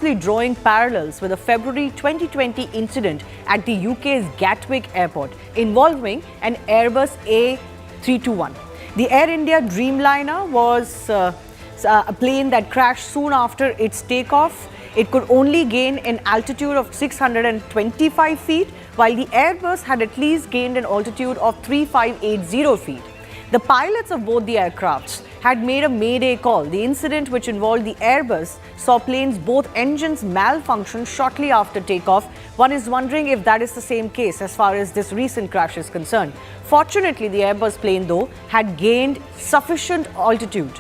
drawing parallels with a February 2020 incident at the UK's Gatwick airport involving an Airbus A321. The Air India Dreamliner was a plane that crashed soon after its takeoff. It could only gain an altitude of 625 feet, while the Airbus had at least gained an altitude of 3580 feet. The pilots of both the aircrafts had made a mayday call. The incident, which involved the Airbus, saw plane's both engines malfunction shortly after takeoff. One is wondering if that is the same case as far as this recent crash is concerned. Fortunately, the Airbus plane, though, had gained sufficient altitude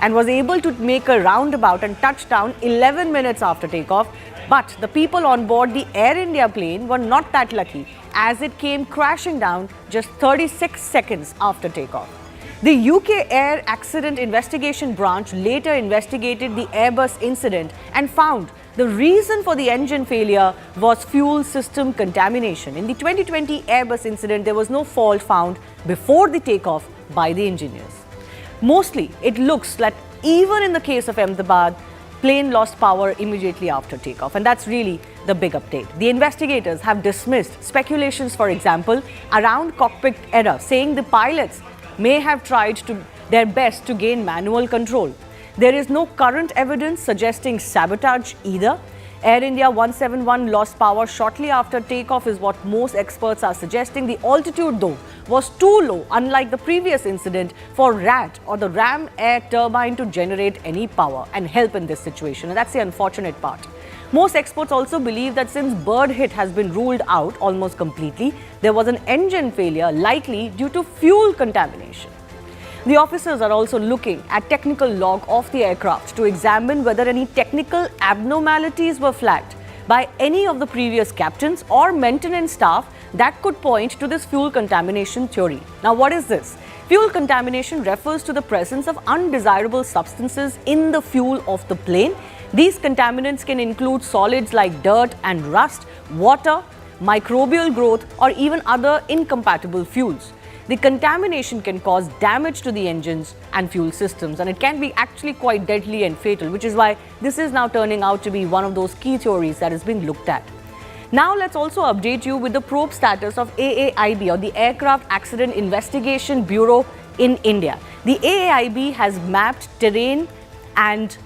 and was able to make a roundabout and touch down 11 minutes after takeoff. But the people on board the Air India plane were not that lucky, as it came crashing down just 36 seconds after takeoff. The UK Air Accident Investigation Branch later investigated the Airbus incident and found the reason for the engine failure was fuel system contamination. In the 2020 Airbus incident, there was no fault found before the takeoff by the engineers. Mostly, it looks like even in the case of Ahmedabad, plane lost power immediately after takeoff, and that's really the big update. The investigators have dismissed speculations, for example, around cockpit error, saying the pilots may have tried their best to gain manual control. There is no current evidence suggesting sabotage either. Air India 171 lost power shortly after takeoff is what most experts are suggesting. The altitude, though, was too low, unlike the previous incident, for RAT or the ram air turbine to generate any power and help in this situation. And that's the unfortunate part. Most experts also believe that since bird hit has been ruled out almost completely, there was an engine failure likely due to fuel contamination. The officers are also looking at technical log of the aircraft to examine whether any technical abnormalities were flagged by any of the previous captains or maintenance staff that could point to this fuel contamination theory. Now, what is this? Fuel contamination refers to the presence of undesirable substances in the fuel of the plane. These contaminants can include solids like dirt and rust, water, microbial growth, or even other incompatible fuels. The contamination can cause damage to the engines and fuel systems, and it can be actually quite deadly and fatal, which is why this is now turning out to be one of those key theories that is being looked at. Now let's also update you with the probe status of AAIB, or the Aircraft Accident Investigation Bureau in India. The AAIB has mapped terrain and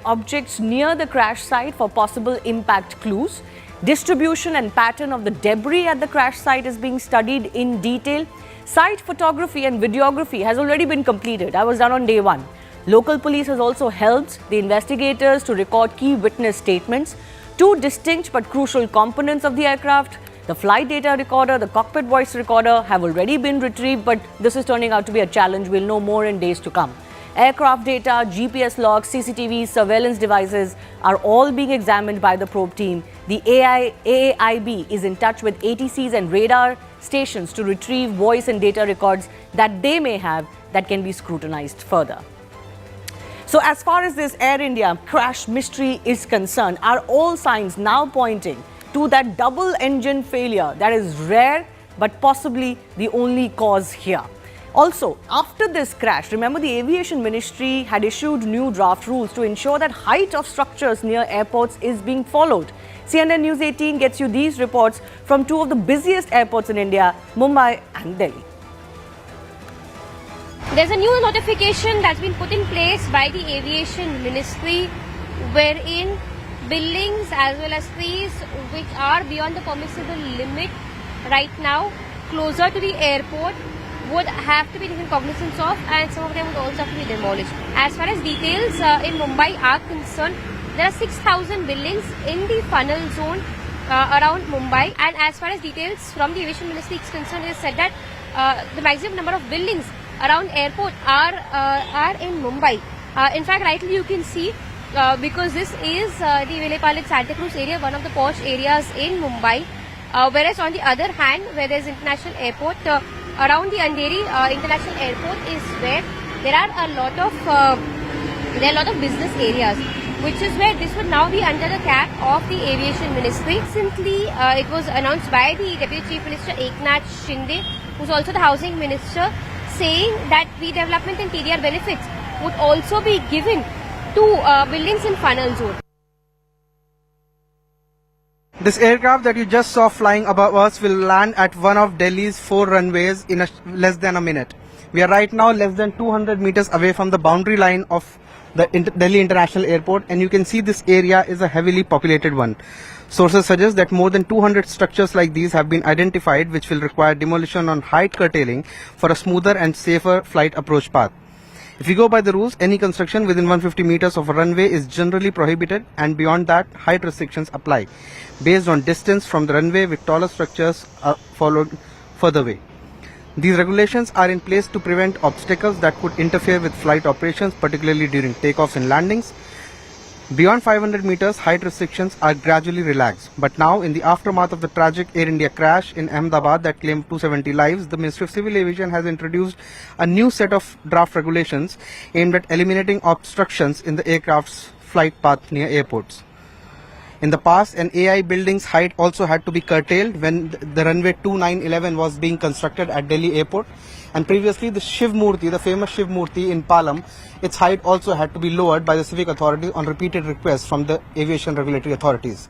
objects near the crash site for possible impact clues. Distribution and pattern of the debris at the crash site is being studied in detail. Site photography and videography has already been completed. That was done on day one. Local police has also helped the investigators to record key witness statements. Two distinct but crucial components of the aircraft, the flight data recorder, the cockpit voice recorder, have already been retrieved, but this is turning out to be a challenge. We'll know more in days to come. Aircraft data, GPS logs, CCTV, surveillance devices are all being examined by the probe team. The AAIB is in touch with ATCs and radar stations to retrieve voice and data records that they may have that can be scrutinized further. So as far as this Air India crash mystery is concerned, are all signs now pointing to that double engine failure that is rare but possibly the only cause here? Also, after this crash, remember the Aviation Ministry had issued new draft rules to ensure that height of structures near airports is being followed. CNN News 18 gets you these reports from two of the busiest airports in India, Mumbai and Delhi. There's a new notification that's been put in place by the Aviation Ministry, wherein buildings as well as trees which are beyond the permissible limit right now closer to the airport would have to be taken cognizance of, and some of them would also have to be demolished. As far as details in Mumbai are concerned, there are 6,000 buildings in the funnel zone around Mumbai, and as far as details from the Aviation Ministry is concerned, it is said that the maximum number of buildings around airport are in Mumbai. In fact, rightly you can see because this is the Vilepallit Santa Cruz area, one of the posh areas in Mumbai, whereas on the other hand, where there is international airport, around the Andheri International Airport is where there are a lot of business areas, which is where this would now be under the cap of the Aviation Ministry. Recently, it was announced by the Deputy Chief Minister Eknath Shinde, who's also the Housing Minister, saying that redevelopment and TDR benefits would also be given to buildings in funnel zone. This aircraft that you just saw flying above us will land at one of Delhi's 4 runways in less than a minute. We are right now less than 200 meters away from the boundary line of the Delhi International Airport, and you can see this area is a heavily populated one. Sources suggest that more than 200 structures like these have been identified, which will require demolition on height curtailing for a smoother and safer flight approach path. If we go by the rules, any construction within 150 meters of a runway is generally prohibited, and beyond that, height restrictions apply, based on distance from the runway, with taller structures followed further away. These regulations are in place to prevent obstacles that could interfere with flight operations, particularly during takeoffs and landings. Beyond 500 meters, height restrictions are gradually relaxed. But now, in the aftermath of the tragic Air India crash in Ahmedabad that claimed 270 lives, the Ministry of Civil Aviation has introduced a new set of draft regulations aimed at eliminating obstructions in the aircraft's flight path near airports. In the past, an AI building's height also had to be curtailed when the runway 2911 was being constructed at Delhi Airport. And previously, the Shiv Murti, the famous Shiv Murti in Palam, its height also had to be lowered by the civic authorities on repeated requests from the aviation regulatory authorities.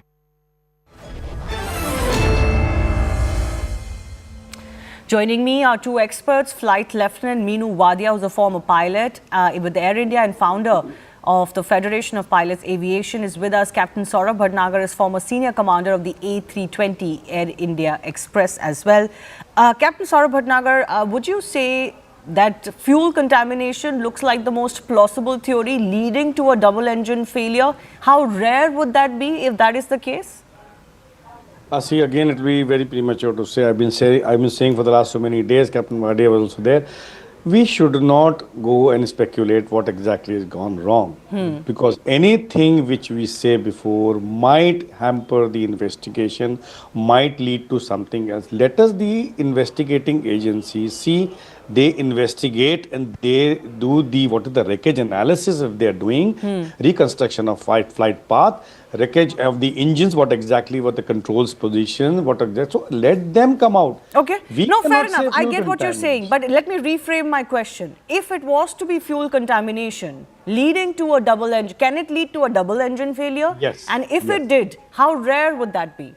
Joining me are two experts, Flight Lieutenant Meenu Wadia, who's a former pilot with Air India and founder of the Federation of Pilots Aviation, is with us. Captain Saurabh Bhatnagar is former senior commander of the A320 Air India Express as well. Captain Saurabh Bhatnagar, would you say that fuel contamination looks like the most plausible theory leading to a double engine failure? How rare would that be if that is the case? See, again, it will be very premature to say. I've been saying for the last so many days, Captain Wadia was also there. We should not go and speculate what exactly has gone wrong, because anything which we say before might hamper the investigation, might lead to something else. Let us, the investigating agencies, see, they investigate and they do the wreckage analysis if they are doing, reconstruction of flight path, wreckage of the engines, what the controls position, so let them come out. Okay, no, fair enough. I get what you're saying, but let me reframe my question. If it was to be fuel contamination leading to a double engine, can it lead to a double engine failure? Yes. And if it did, how rare would that be?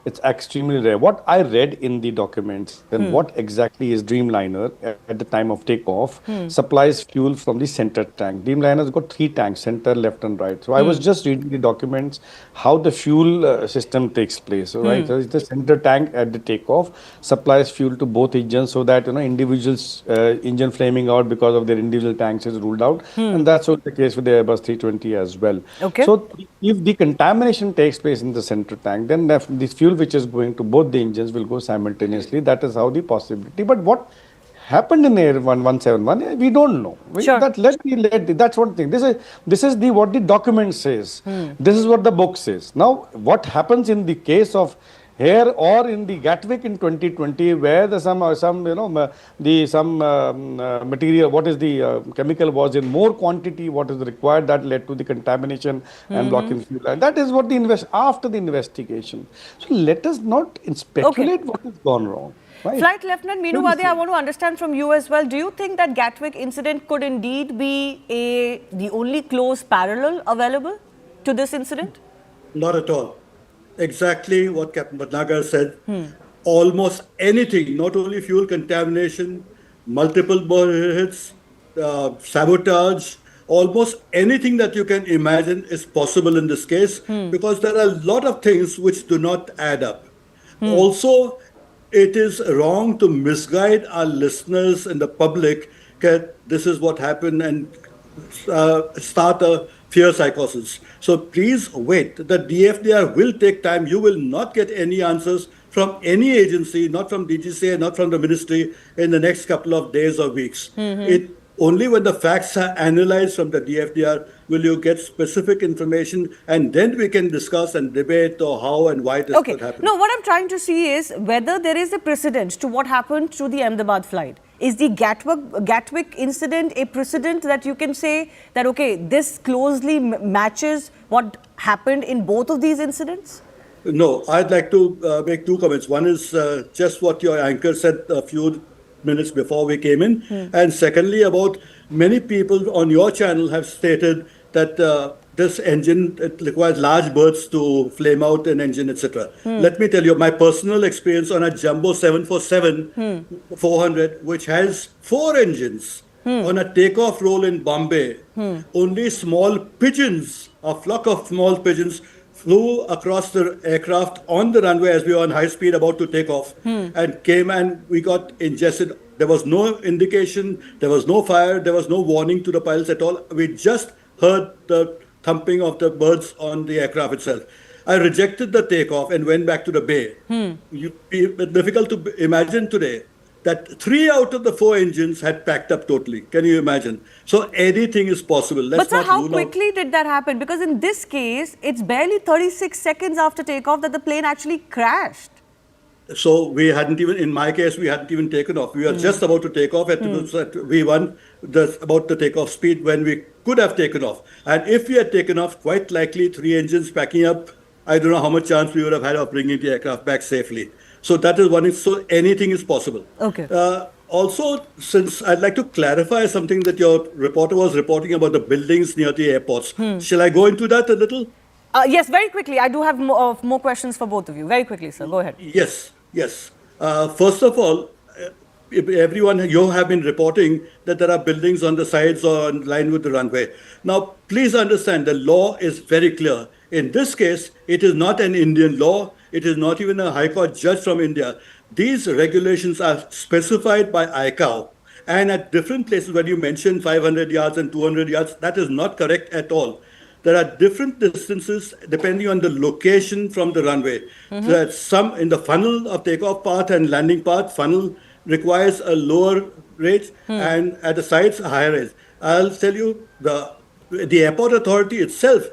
It's extremely rare. What I read in the documents, then what exactly is Dreamliner at the time of takeoff, supplies fuel from the center tank. Dreamliner's got 3 tanks, center, left and right. So I was just reading the documents, how the fuel system takes place, right? So the center tank at the takeoff supplies fuel to both engines, so that, individuals engine flaming out because of their individual tanks is ruled out. And that's also the case with the Airbus 320 as well. Okay. So if the contamination takes place in the center tank, then this fuel which is going to both the engines will go simultaneously. That is how the possibility. But what happened in Air 171, we don't know. Sure. That's one thing. This is what the document says. This is what the book says. Now, what happens in the case of here or in the Gatwick in 2020, where material, what is the chemical was in more quantity, what is required, that led to the contamination and blocking fuel. And that is what after the investigation. So let us not speculate what has gone wrong. Right. Flight Lieutenant Meenu Wadia, I want to understand from you as well. Do you think that Gatwick incident could indeed be the only close parallel available to this incident? Not at all. Exactly what Captain Bhatnagar said. Almost anything, not only fuel contamination, multiple hits, sabotage, almost anything that you can imagine is possible in this case, because there are a lot of things which do not add up. Also, it is wrong to misguide our listeners and the public that this is what happened and start a fear psychosis. So please wait. The DFDR will take time. You will not get any answers from any agency, not from DGCA, not from the ministry, in the next couple of days or weeks. Only when the facts are analyzed from the DFDR will you get specific information, and then we can discuss and debate how and why this could happen. No, what I'm trying to see is whether there is a precedent to what happened to the Ahmedabad flight. Is the Gatwick incident a precedent that you can say that, okay, this closely matches what happened in both of these incidents? No, I'd like to make 2 comments. One is just what your anchor said a few minutes before we came in. And secondly, about many people on your channel have stated that this engine, it requires large berths to flame out an engine, etc. Let me tell you my personal experience on a Jumbo 747 400, which has 4 engines. On a takeoff roll in Bombay, only small pigeons, a flock of small pigeons, flew across the aircraft on the runway as we were on high speed about to take off and came, and we got ingested. There was no indication, there was no fire, there was no warning to the pilots at all. We just heard the thumping of the birds on the aircraft itself. I rejected the takeoff and went back to the bay. It's difficult to imagine today that 3 out of the 4 engines had packed up totally. Can you imagine? So anything is possible. But sir, how quickly did that happen? Because in this case, it's barely 36 seconds after takeoff that the plane actually crashed. So we hadn't even, in my case, we hadn't even taken off. We were just about to take off at V1, about the takeoff speed when we could have taken off. And if we had taken off, quite likely 3 engines packing up, I don't know how much chance we would have had of bringing the aircraft back safely. So that is one. So anything is possible. Okay. Also, since I'd like to clarify something that your reporter was reporting about the buildings near the airports. Shall I go into that a little? Yes, very quickly. I do have more questions for both of you. Very quickly, sir. Go ahead. Yes. First of all, everyone, you have been reporting that there are buildings on the sides or in line with the runway. Now, please understand, the law is very clear. In this case, it is not an Indian law. It is not even a High Court judge from India. These regulations are specified by ICAO. And at different places, when you mention 500 yards and 200 yards, that is not correct at all. There are different distances depending on the location from the runway. So some in the funnel of takeoff path and landing path, funnel requires a lower rate, and at the sides, a higher rate. I'll tell you, the airport authority itself,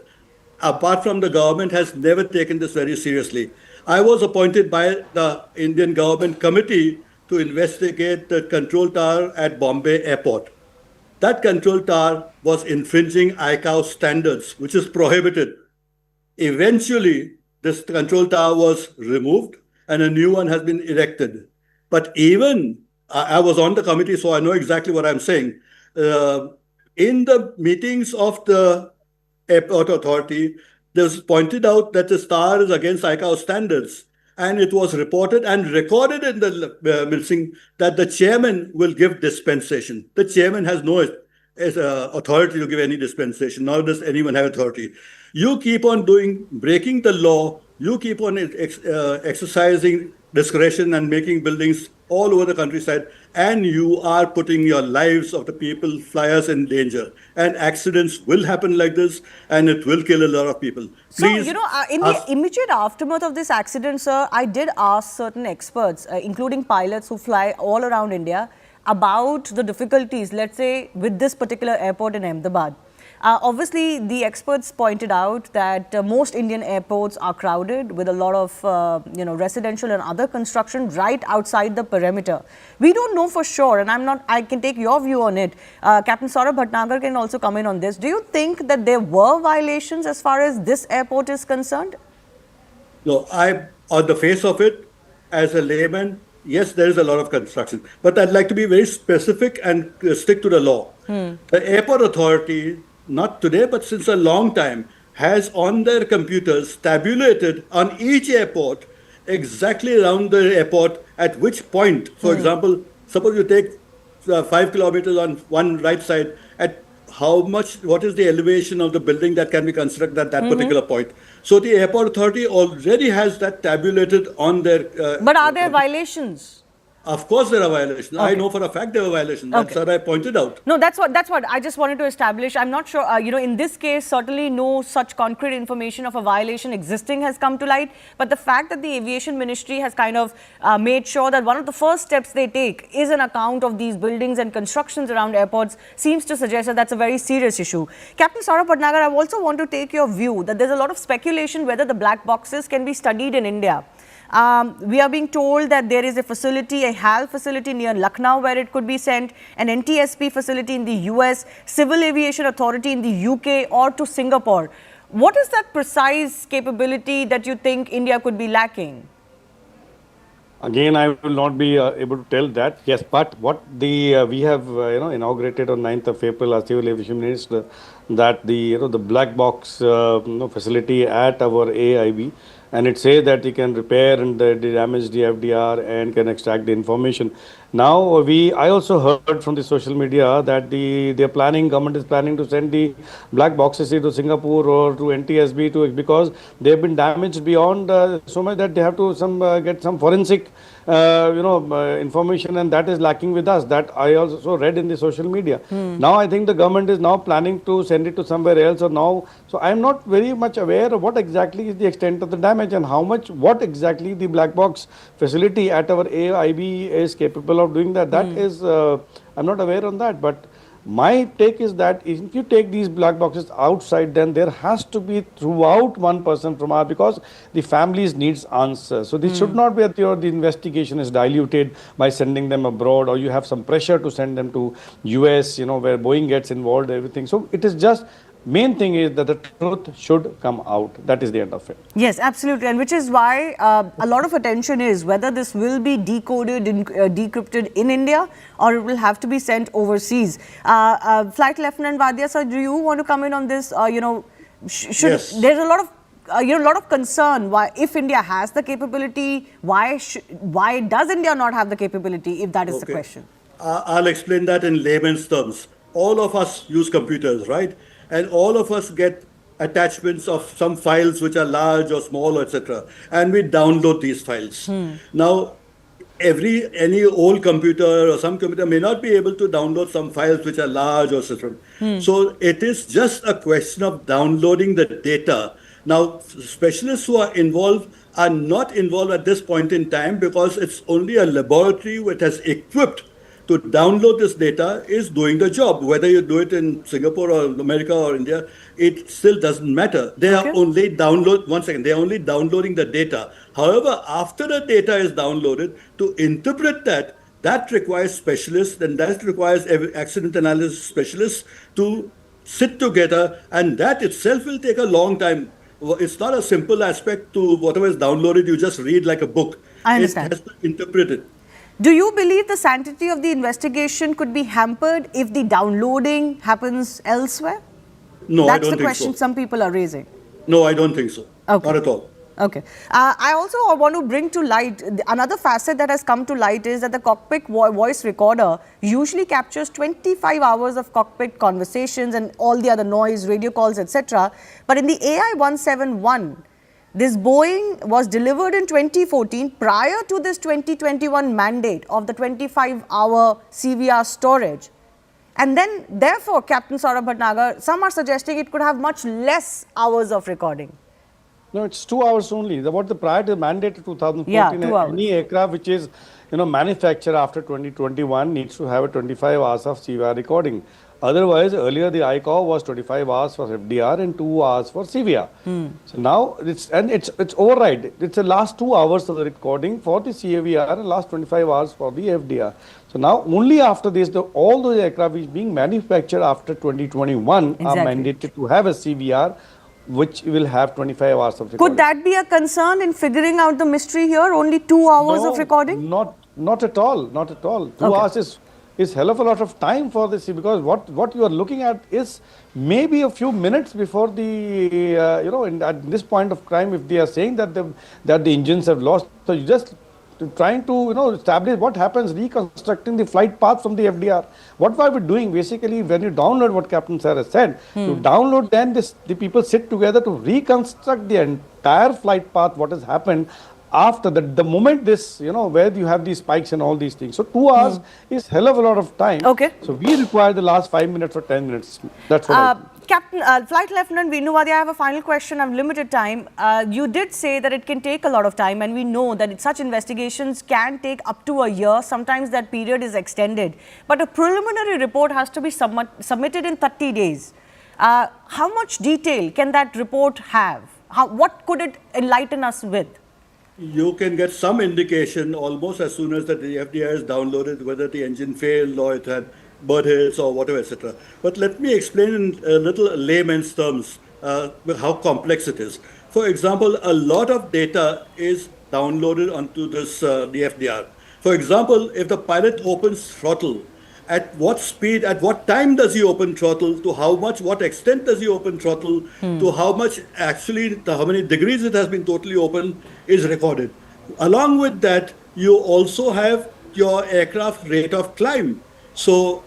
apart from the government, has never taken this very seriously. I was appointed by the Indian government committee to investigate the control tower at Bombay Airport. That control tower was infringing ICAO standards, which is prohibited. Eventually, this control tower was removed and a new one has been erected. But even, I was on the committee, so I know exactly what I'm saying. In the meetings of the airport authority, it was pointed out that this tower is against ICAO standards. And it was reported and recorded in the minutes that the chairman will give dispensation. The chairman has no authority to give any dispensation, nor does anyone have authority. You keep on breaking the law, you keep on exercising discretion and making buildings all over the countryside, and you are putting your lives of the people, flyers, in danger. And accidents will happen like this, and it will kill a lot of people. Please, so, in the immediate aftermath of this accident, sir, I did ask certain experts, including pilots who fly all around India, about the difficulties, let's say, with this particular airport in Ahmedabad. Obviously, the experts pointed out that most Indian airports are crowded with a lot of, residential and other construction right outside the perimeter. We don't know for sure, and I can take your view on it. Captain Saurabh Bhatnagar can also come in on this. Do you think that there were violations as far as this airport is concerned? No, on the face of it, as a layman, yes, there is a lot of construction. But I'd like to be very specific and stick to the law. The airport authority, not today, but since a long time, has on their computers tabulated on each airport exactly around the airport at which point. For example, suppose you take 5 kilometers on one right side, at what is the elevation of the building that can be constructed at that particular point. So the airport authority already has that tabulated on their... but are there violations? Of course there are violations. Okay. I know for a fact there were violations. That's what I pointed out. No, that's what I just wanted to establish. I'm not sure, in this case, certainly no such concrete information of a violation existing has come to light. But the fact that the Aviation Ministry has kind of made sure that one of the first steps they take is an account of these buildings and constructions around airports seems to suggest that that's a very serious issue. Captain Saurabh Bhatnagar, I also want to take your view that there's a lot of speculation whether the black boxes can be studied in India. We are being told that there is a facility, a HAL facility near Lucknow where it could be sent, an NTSP facility in the US, Civil Aviation Authority in the UK or to Singapore. What is that precise capability that you think India could be lacking? Again, I will not be able to tell that. Yes, but what we have inaugurated on 9th of April, our Civil Aviation Minister that the black box facility at our AIB, and it says that you can repair and the damage the FDR and can extract the information. Now I also heard from the social media that government is planning to send the black boxes to Singapore or to NTSB because they have been damaged beyond so much that they have to get some forensic information, and that is lacking with us. That I also read in the social media. Now I think the government is now planning to send it to somewhere else, or now. So I am not very much aware of what exactly is the extent of the damage and what exactly the black box facility at our AIB is capable of doing that. That is, I'm not aware on that, but my take is that if you take these black boxes outside, then there has to be throughout one person from our, because the families needs answers. So this should not be that the investigation is diluted by sending them abroad, or you have some pressure to send them to US, where Boeing gets involved, everything. So it is just, main thing is that the truth should come out. That is the end of it. Yes, absolutely. And which is why a lot of attention is whether this will be decoded, decrypted in India, or it will have to be sent overseas. Flight Lieutenant Vadia sir, do you want to come in on this? Yes. There's a lot of a lot of concern why, if India has the capability, why does India not have the capability, if that is the question? I'll explain that in layman's terms. All of us use computers, right? And all of us get attachments of some files which are large or small, etc. And we download these files. Now, any old computer or some computer may not be able to download some files which are large or etc. So it is just a question of downloading the data. Now, specialists who are involved are not involved at this point in time, because it's only a laboratory which has equipped to download this data is doing the job. Whether you do it in Singapore or America or India, it still doesn't matter. They are only they are only downloading the data. However, after the data is downloaded, to interpret that requires specialists, and that requires accident analysis specialists to sit together, and that itself will take a long time. It's not a simple aspect to whatever is downloaded, you just read like a book. I understand. It has to interpret it. Do you believe the sanctity of the investigation could be hampered if the downloading happens elsewhere? No, I don't think so. That's the question some people are raising. No, I don't think so. Okay. Not at all. Okay. I also want to bring to light, another facet that has come to light is that the cockpit voice recorder usually captures 25 hours of cockpit conversations and all the other noise, radio calls, etc. But in the AI-171, this Boeing was delivered in 2014 prior to this 2021 mandate of the 25-hour CVR storage. And then, therefore, Captain Saurabh Bhatnagar, some are suggesting it could have much less hours of recording. No, it's 2 hours only. What the prior to the mandate of 2014, Yeah, 2 hours. Any aircraft which is manufactured after 2021 needs to have a 25 hours of CVR recording. Otherwise, earlier the ICAO was 25 hours for FDR and 2 hours for CVR. So now it's override. It's the last 2 hours of the recording for the CVR and last 25 hours for the FDR. So now only after this, all those aircraft which being manufactured after 2021 are mandated to have a CVR, which will have 25 hours of recording. Could that be a concern in figuring out the mystery here? Only 2 hours of recording? Not at all. Not at all. 2 hours is hell of a lot of time for this, because what you are looking at is maybe a few minutes before the at this point of crime, if they are saying that the engines have lost, so you just trying to establish what happens, reconstructing the flight path from the FDR. What are we doing basically when you download what Captain Sir has said? You download, then the people sit together to reconstruct the entire flight path, what has happened after the moment this, where you have these spikes and all these things. So 2 hours is hell of a lot of time. Okay. So we require the last 5 minutes or 10 minutes. That's what I think. Captain, Flight Lieutenant Venu Vadia, I have a final question. I have limited time. You did say that it can take a lot of time, and we know that such investigations can take up to a year. Sometimes that period is extended. But a preliminary report has to be submitted in 30 days. How much detail can that report have? What could it enlighten us with? You can get some indication almost as soon as the FDR is downloaded, whether the engine failed or it had bird hits or whatever, etc. But let me explain in a little layman's terms how complex it is. For example, a lot of data is downloaded onto this the FDR. For example, if the pilot opens throttle at what speed, at what time does he open throttle, to how much, what extent does he open throttle, to how much actually, to how many degrees it has been totally open is recorded. Along with that, you also have your aircraft rate of climb. So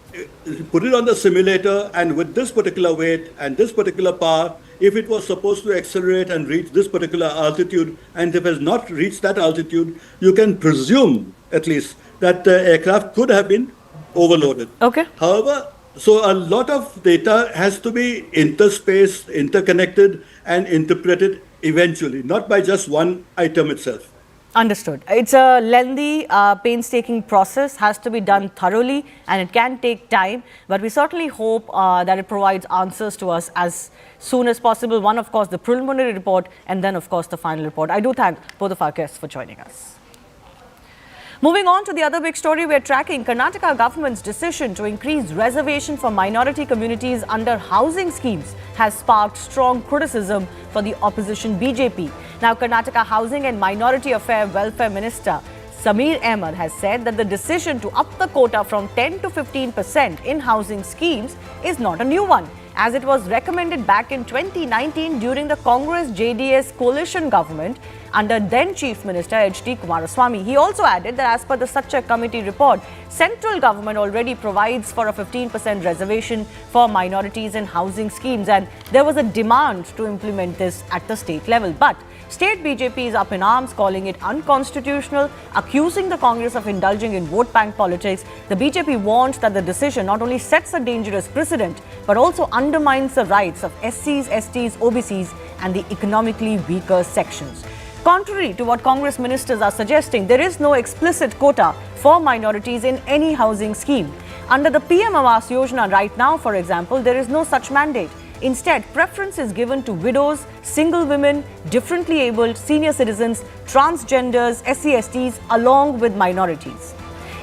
put it on the simulator, and with this particular weight and this particular power, if it was supposed to accelerate and reach this particular altitude, and if it has not reached that altitude, you can presume at least that the aircraft could have been overloaded. Okay. However, so a lot of data has to be interspaced, interconnected, and interpreted eventually, not by just one item itself. Understood. It's a lengthy, painstaking process, has to be done thoroughly, and it can take time. But we certainly hope that it provides answers to us as soon as possible. One, of course, the preliminary report, and then, of course, the final report. I do thank both of our guests for joining us. Moving on to the other big story we're tracking, Karnataka government's decision to increase reservation for minority communities under housing schemes has sparked strong criticism for the opposition BJP. Now, Karnataka Housing and Minority Affairs Welfare Minister Sameer Ahmed has said that the decision to up the quota from 10 to 15% in housing schemes is not a new one, as it was recommended back in 2019 during the Congress-JDS coalition government under then Chief Minister H.D. Kumaraswamy. He also added that as per the Sachar Committee report, central government already provides for a 15% reservation for minorities in housing schemes, and there was a demand to implement this at the state level. But state BJP is up in arms, calling it unconstitutional, accusing the Congress of indulging in vote bank politics. The BJP warns that the decision not only sets a dangerous precedent, but also undermines the rights of SCs, STs, OBCs and the economically weaker sections. Contrary to what Congress ministers are suggesting, there is no explicit quota for minorities in any housing scheme. Under the PM Awas Yojana right now, for example, there is no such mandate. Instead, preference is given to widows, single women, differently abled, senior citizens, transgenders, SC/STs, along with minorities.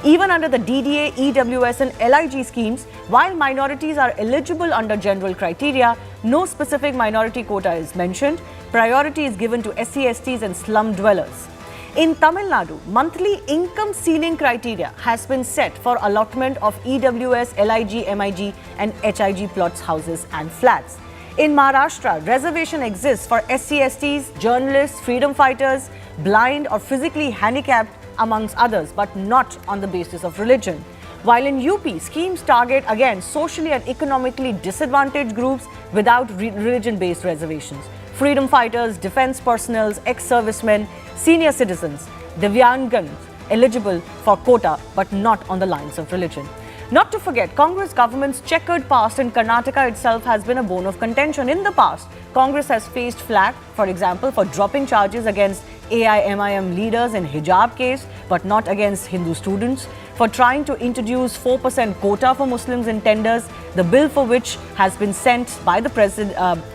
Even under the DDA, EWS and LIG schemes, while minorities are eligible under general criteria, no specific minority quota is mentioned. Priority is given to SC/STs and slum dwellers. In Tamil Nadu, monthly income ceiling criteria has been set for allotment of EWS, LIG, MIG and HIG plots, houses and flats. In Maharashtra, reservation exists for SC/STs, journalists, freedom fighters, blind or physically handicapped, amongst others, but not on the basis of religion. While in UP, schemes target again socially and economically disadvantaged groups without religion-based reservations. Freedom fighters, defense personnel, ex-servicemen, senior citizens, Divyangans eligible for quota but not on the lines of religion. Not to forget, Congress government's checkered past in Karnataka itself has been a bone of contention. In the past, Congress has faced flack, for example, for dropping charges against AIMIM leaders in hijab case, but not against Hindu students, for trying to introduce 4% quota for Muslims in tenders, the bill for which has been sent by the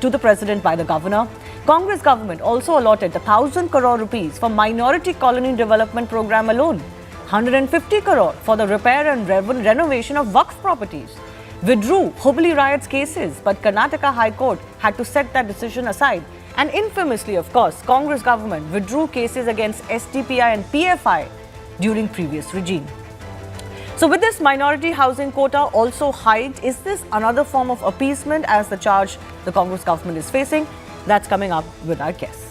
to the president by the governor. Congress government also allotted 1,000 crore rupees for minority colony development program alone, 150 crore for the repair and renovation of Waqf properties. Withdrew Hubli riots cases, but Karnataka High Court had to set that decision aside. And infamously, of course, Congress government withdrew cases against SDPI and PFI during previous regime. So with this minority housing quota also hiked, is this another form of appeasement as the charge the Congress government is facing? That's coming up with our guests.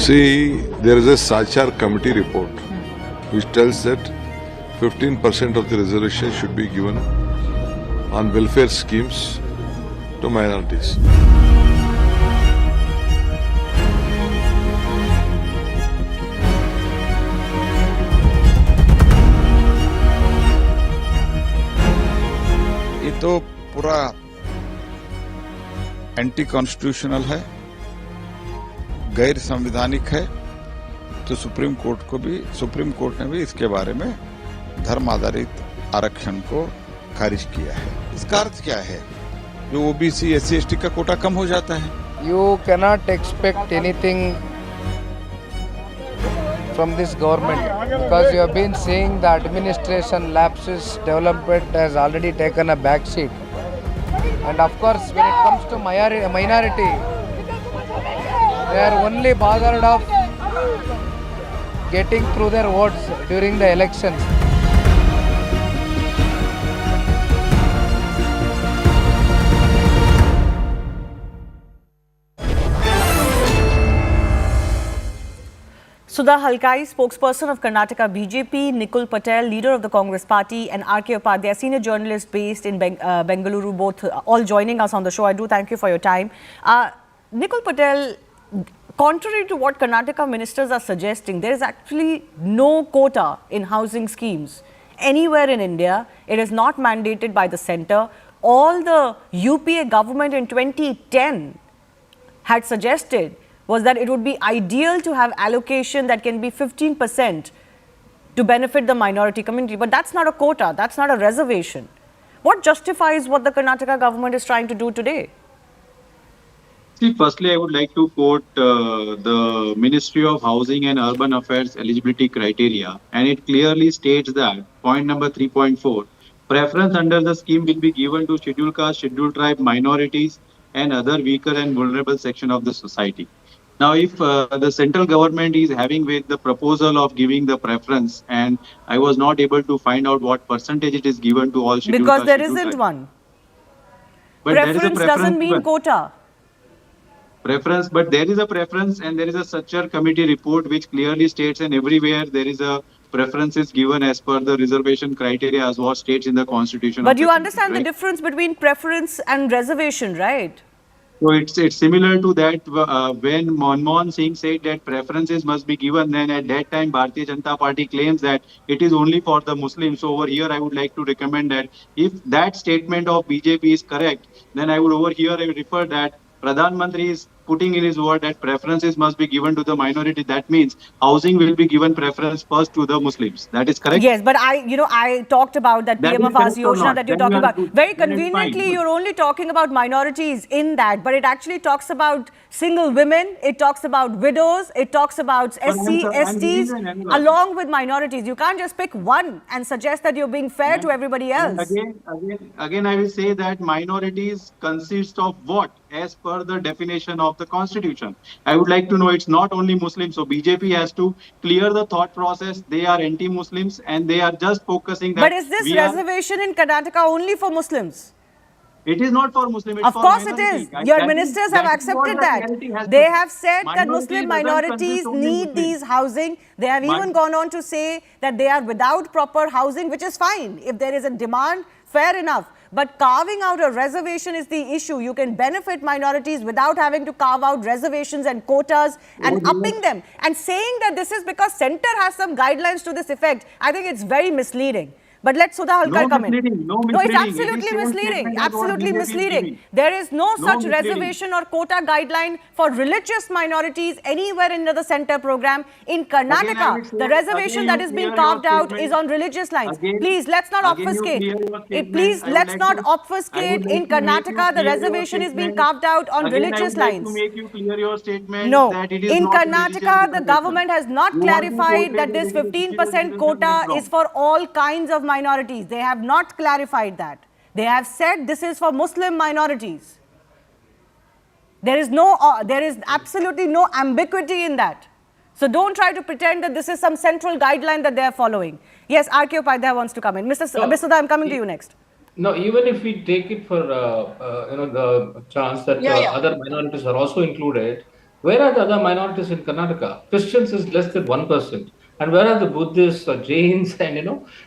See, there is a Sachar Committee report which tells that 15% of the reservation should be given on welfare schemes to minorities. ये तो पूरा anti constitutional है, गैर संवैधानिक है, तो supreme court ने भी इसके बारे में धर्म आधारित आरक्षण को खारिज किया है। इसका अर्थ क्या है? जो ओबीसी SC/ST का कोटा कम हो जाता है, you cannot expect anything from this government because you have been seeing the administration lapses development has already taken a back seat. And of course, when it comes to minority, they are only bothered of getting through their votes during the elections. Sudha Halkai, spokesperson of Karnataka BJP, Nicol Patel, leader of the Congress party, and R.K. Upadhyay, senior journalist based in Bengaluru, both all joining us on the show. I do thank you for your time. Nicol Patel, contrary to what Karnataka ministers are suggesting, there is actually no quota in housing schemes anywhere in India. It is not mandated by the centre. All the UPA government in 2010 had suggested was that it would be ideal to have allocation that can be 15% to benefit the minority community. But that's not a quota, that's not a reservation. What justifies what the Karnataka government is trying to do today? See, firstly, I would like to quote the Ministry of Housing and Urban Affairs eligibility criteria, and it clearly states that, point number 3.4, preference under the scheme will be given to scheduled caste, scheduled tribe, minorities, and other weaker and vulnerable section of the society. Now, if the central government is having with the proposal of giving the preference, and I was not able to find out what percentage it is given to all scheduled because caste, there scheduled isn't tribe. one. But Preference doesn't mean quota. Preference, but there is a preference, and there is a structure committee report which clearly states, and everywhere there is a preference is given as per the reservation criteria as what states in the constitution. But you understand the difference between preference and reservation, right? So it's similar to that when Manmohan Singh said that preferences must be given, then at that time Bharatiya Janata Party claims that it is only for the Muslims. So over here I would like to recommend that if that statement of BJP is correct, then I would over here I would refer that Pradhan Mantri is putting in his word that preferences must be given to the minority. That means housing will be given preference first to the Muslims. That is correct? Yes, but I talked about that PM Awas Yojana that you're talking about. Very conveniently, you're only talking about minorities in that, but it actually talks about single women, it talks about widows, it talks about SC, STs, along with minorities. You can't just pick one and suggest that you're being fair to everybody else. Again, I will say that minorities consist of what? As per the definition of the constitution. I would like to know it's not only Muslims. So BJP has to clear the thought process. They are anti-Muslims and they are just focusing that. But is this reservation in Karnataka only for Muslims? It is not for Muslims. Of course it is. Your ministers have accepted that. They have said that Muslim minorities need these housing. They have even gone on to say that they are without proper housing, which is fine. If there is a demand, fair enough. But carving out a reservation is the issue. You can benefit minorities without having to carve out reservations and quotas and upping them. And saying that this is because centre has some guidelines to this effect, I think it's very misleading. But let Sudha Halkar come in. No, it's absolutely misleading. Absolutely misleading. There is no such reservation or quota guideline for religious minorities anywhere in the centre program. In Karnataka, the reservation that is being carved out is on religious lines. Please, let's not obfuscate. Please, let's not obfuscate. In Karnataka, the reservation is being carved out on religious lines. No. In Karnataka, the government has not clarified that this 15% quota is for all kinds of minorities. They have not clarified that. They have said this is for Muslim minorities. There is absolutely no ambiguity in that. So don't try to pretend that this is some central guideline that they are following. Yes, R.K. Upadhyay wants to come in. Mr. Sudha, I'm coming to you next. No, even if we take it for the chance that other minorities are also included, where are the other minorities in Karnataka? Christians is less than 1%. And where are the Buddhists or Jains? And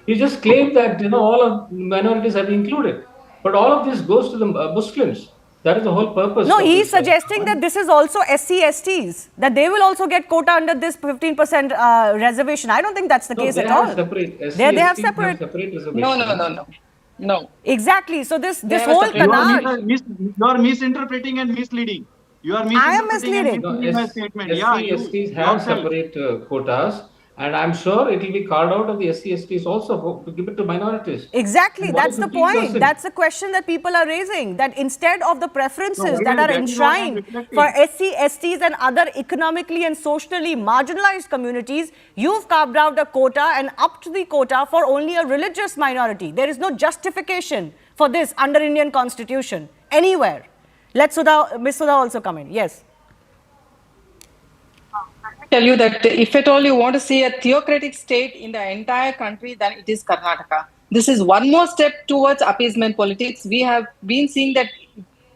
you just claim that all of minorities have been included, but all of this goes to the Muslims. That is the whole purpose. No, he is suggesting that this is also SC, STs, that they will also get quota under this 15% reservation. I don't think that's the case at all. They have separate reservations. No. Exactly. So this whole canard. You are misinterpreting and misleading. You are I am misleading. SCs have separate quotas. And I'm sure it will be carved out of the SC/STs also to give it to minorities. Exactly, And what that's is the point. 15%? That's the question that people are raising. That instead of the preferences that are that is what I'm enshrined reflecting. for SC, STs and other economically and socially marginalized communities, you've carved out a quota and upped the quota for only a religious minority. There is no justification for this under Indian Constitution anywhere. Let Ms. Sudha also come in. Yes. Tell you that if at all you want to see a theocratic state in the entire country, then it is Karnataka. This is one more step towards appeasement politics. We have been seeing that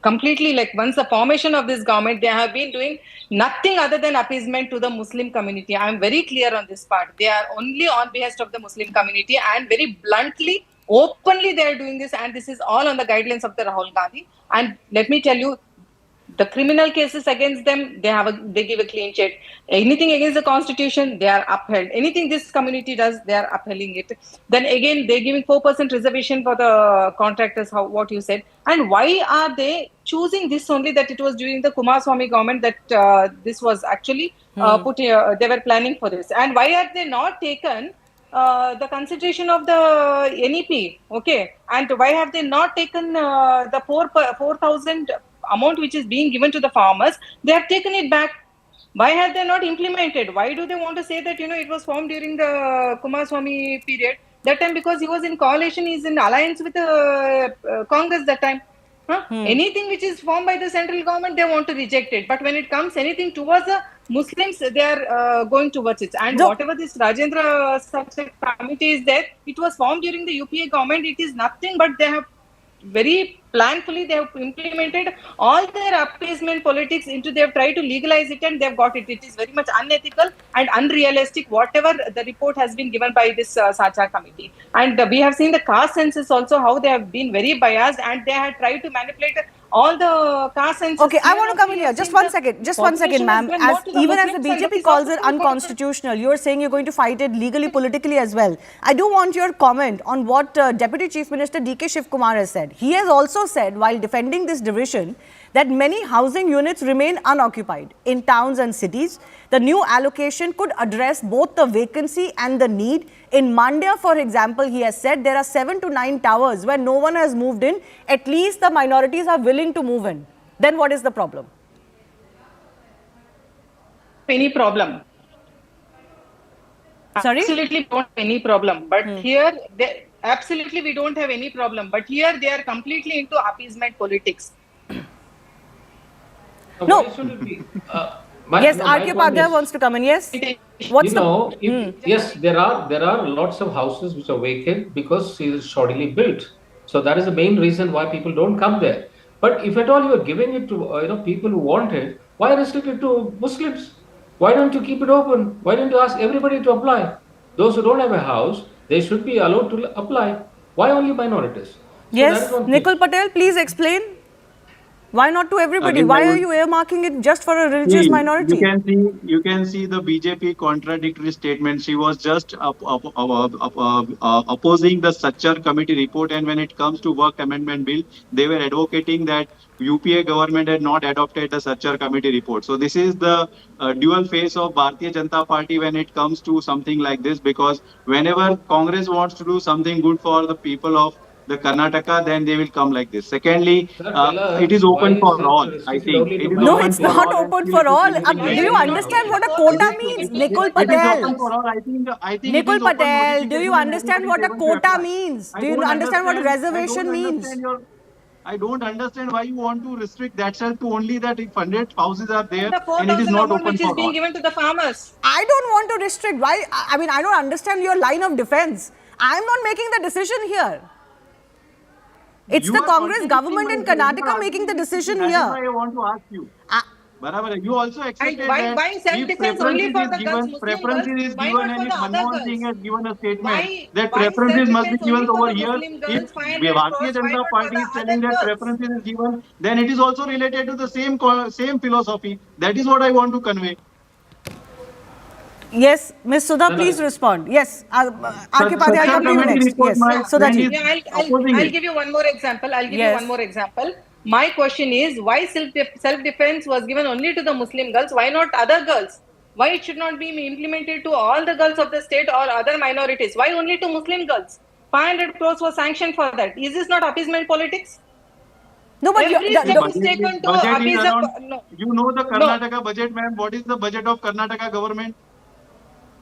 completely, like once the formation of this government, they have been doing nothing other than appeasement to the Muslim community. I am very clear on this part. They are only on behest of the Muslim community, and very bluntly, openly they are doing this, and this is all on the guidelines of the Rahul Gandhi. And let me tell you, the criminal cases against them, they give a clean sheet. Anything against the constitution, they are upheld. Anything this community does, they are upholding it. Then again, they're giving 4% reservation for the contractors, what you said. And why are they choosing this only, that it was during the Kumaraswamy government that this was actually they were planning for this. And why are they not taken the consideration of the NEP, okay? And why have they not taken the 4,000 amount which is being given to the farmers? They have taken it back. Why have they not implemented? Why do they want to say that, it was formed during the Kumaraswamy period? That time, because he was in coalition, he's in alliance with Congress that time. Anything which is formed by the central government, they want to reject it. But when it comes anything towards the Muslims, they are going towards it. And whatever this Rajendra such a committee is there, it was formed during the UPA government. It is nothing but they have very planfully, they have implemented all their appeasement politics into, they have tried to legalize it, and they have got it. It is very much unethical and unrealistic, whatever the report has been given by this Sacha committee. And we have seen the caste census also, how they have been very biased, and they have tried to manipulate all the caste census. Okay, I want to come in here. Just one second, ma'am. Even as the BJP calls it unconstitutional, you're saying you're going to fight it legally, politically as well. I do want your comment on what Deputy Chief Minister D.K. Shivkumar has said. He has also said, while defending this division, that many housing units remain unoccupied in towns and cities. The new allocation could address both the vacancy and the need. In Mandya, for example, he has said there are 7 to 9 towers where no one has moved in. At least the minorities are willing to move in. Then what is the problem? Any problem? Sorry? Absolutely don't have any problem. But here, absolutely we don't have any problem. But here they are completely into appeasement politics. No. Why should it be? Yes, R.K. Padhyay wants to come in. Yes. What's yes, there are lots of houses which are vacant because it is shoddily built. So that is the main reason why people don't come there. But if at all you are giving it to people who want it, why restrict it to Muslims? Why don't you keep it open? Why don't you ask everybody to apply? Those who don't have a house, they should be allowed to apply. Why only minorities? So yes, Nicol Patel, please explain. Why not to everybody? Again, Why are you earmarking it just for a religious minority? You can see the BJP contradictory statement. She was just opposing the Sachar committee report, and when it comes to work amendment bill, they were advocating that UPA government had not adopted the Sachar committee report. So this is the dual face of Bharatiya Janata Party when it comes to something like this, because whenever Congress wants to do something good for the people of the Karnataka, then they will come like this. Secondly, it is open for all, I think. No, it's not open for all. Do you understand what a quota means, Nicol Patel? Nicol Patel, do you understand what a quota means? Do you understand what a reservation means? I don't understand why you want to restrict that self to only that if 100 houses are there and it is not open which for is being all. given to the farmers. I don't want to restrict. Why? I mean, I don't understand your line of defense. I'm not making the decision here. It's the Congress government in Karnataka making the decision here. That's why I want to ask you. You also accepted why self-defense only for the girls, preferences is why given, not and for if the Manmohan other Singh has given a statement Why preferences must be given over here. If Bharatiya Bharatiya Janata Party is telling that preferences is given, then it is also related to the same philosophy. That is what I want to convey. Yes, Ms. Sudha, please respond. Yes, R.K. Padhyay, I'll come to you next. Yes, Sudha. I'll give you one more example. My question is, why self-defense was given only to the Muslim girls? Why not other girls? Why it should not be implemented to all the girls of the state or other minorities? Why only to Muslim girls? 500 crores was sanctioned for that. Is this not appeasement politics? No, but Every step is taken to budget is appease around, no. you know the Karnataka budget, ma'am. What is the budget of Karnataka government?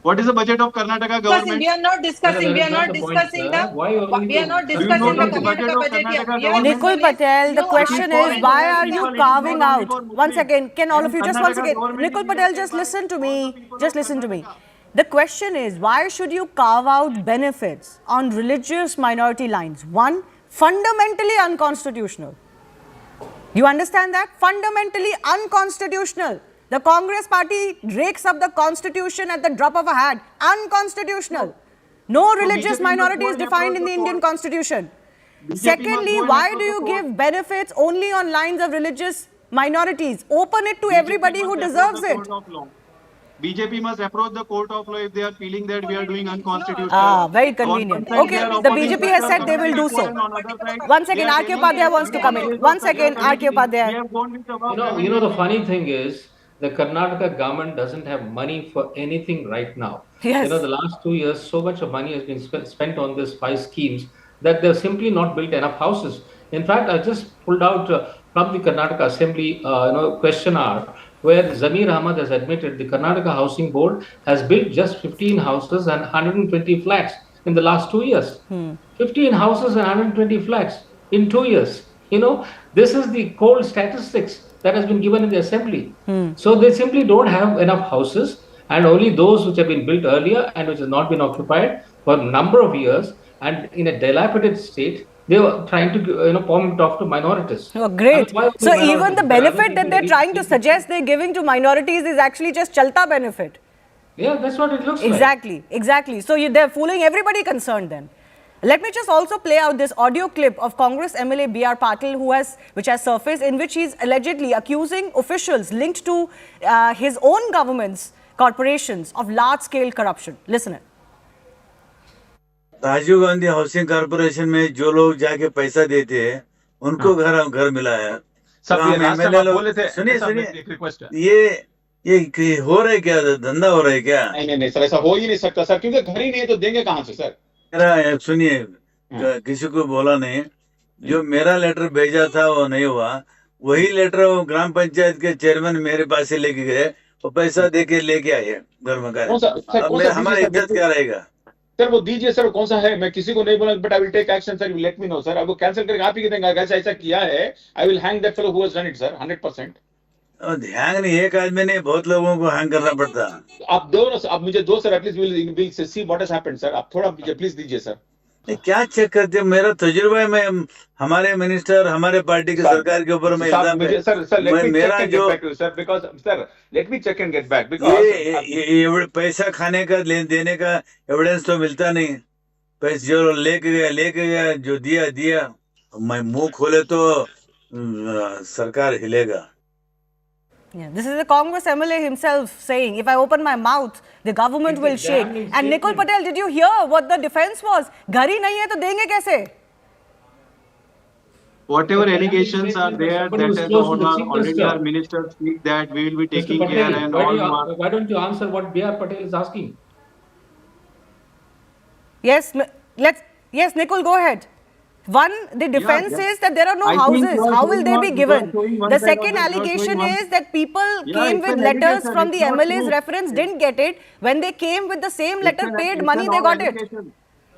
What is the budget of Karnataka government? We are not discussing. No, We that are is not not the point, discussing sir. the. Why only We are to- not Do you discussing know the the budget Karnataka of budget here. Karnataka We are government? Nicol discussing Patel, the you question ask is for why the are people, you it is carving not only out? for One Muslims. second, can all of you And just once Karnataka again, government Nicol is Patel, elected just by listen to all me. the people Just of listen to me. Karnataka. The question is why should you carve out benefits on religious minority lines? One, fundamentally unconstitutional. You understand that? Fundamentally unconstitutional. The Congress party rakes up the constitution at the drop of a hat. Unconstitutional. No religious minority is defined in the Indian constitution. Secondly, why do you give benefits only on lines of religious minorities? Open it to everybody who deserves it. BJP must approach the court of law if they are feeling that we are doing unconstitutional. Ah, very convenient. Okay, the BJP has said they will do so. One second, R.K. Upadhyay wants to come in. One second, R.K. Upadhyay. You know, the funny thing is, the Karnataka government doesn't have money for anything right now. Yes. You know, the last 2 years, so much of money has been spent on these 5 schemes that they've simply not built enough houses. In fact, I just pulled out from the Karnataka Assembly, question hour, where Zamir Ahmad has admitted the Karnataka Housing Board has built just 15 houses and 120 flats in the last 2 years. 15 houses and 120 flats in 2 years. You know, this is the cold statistics that has been given in the assembly. So they simply don't have enough houses, and only those which have been built earlier and which have not been occupied for a number of years and in a dilapidated state, they were trying to palm it off to minorities. Oh, great. Why So minorities? even the benefit that they're trying to suggest they're giving to minorities is actually just chalta benefit. Yeah, that's what it looks Exactly, exactly. So they're fooling everybody concerned then. Let me just also play out this audio clip of Congress MLA B.R. Patil, which has surfaced, in which he's allegedly accusing officials linked to his own government's corporations of large-scale corruption. Listen it. Rajiv Gandhi housing corporation में जो लोग जाके पैसा देते हैं उनको घर मिला है। सब तो ये हम लास्ट टाइम MLA आप लोग बोले थे, सुनिए ऐसा सुनिए एक रिक्वेस्ट है। ये हो रहा है क्या, धंधा हो रहा है क्या? नहीं सर, ऐसा हो ही नहीं सकता सर, क्योंकि घर ही नहीं है तो देंगे कहाँ से सर? मेरा सुनिए, किसी को बोला नहीं, जो मेरा लेटर भेजा था वो नहीं हुआ, वही लेटर वो ग्राम पंचायत के चेयरमैन मेरे पास से लेके गए, वो पैसा दे के लेके आए घर में। अब हमारा इज्जत क्या रहेगा सर? वो दीजिए सर, कौन सा है? मैं किसी को नहीं बोला, but I will take action sir, let me know sir. अब वो कैंसिल करके आप ही देंगे, अगर ऐसा किया है I will hang that fellow who has done it sir, 100%। Hang नहीं, एक आदमी नहीं, बहुत लोगों को हैंग करना पड़ता। आप दो ना, आप मुझे दो sir, at least will see what has happened sir. आप थोड़ा मुझे प्लीज दीजिए सर। क्या चेक करते हैं? मेरा तजुर्बा है, मैं हमारे मिनिस्टर, हमारे पार्टी की सरकार के ऊपर मैं इल्जाम है। मेरा जो let me check and get back, ये पैसा खाने का देने का एविडेंस तो मिलता नहीं। पैसे जो लेके गया, जो दिया, मैं मुंह खोले तो सरकार हिलेगा। Yeah, this is the Congress MLA himself saying, if I open my mouth, the government will shake. And Nicol Patel, did you hear what the defense was? Ghar hi nahi hai to denge kaise? Whatever allegations are there, that is already our ministers speak that we will be taking care and all. Why don't you answer what B.R. Patel is asking? Yes, yes, Nicol, go ahead. One, the defense is that there are no houses. How will they be given? The second allegation is that people came with letters from the MLA's reference, didn't get it. When they came with the same letter, paid money, they got it.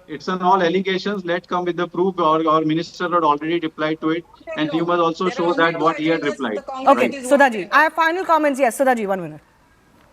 It's an all allegations. Let's come with the proof. Our minister had already replied to it, and you must also show that what he had replied. Okay, Sudhaji, I have final comments. Yes, Sudhaji, 1 minute.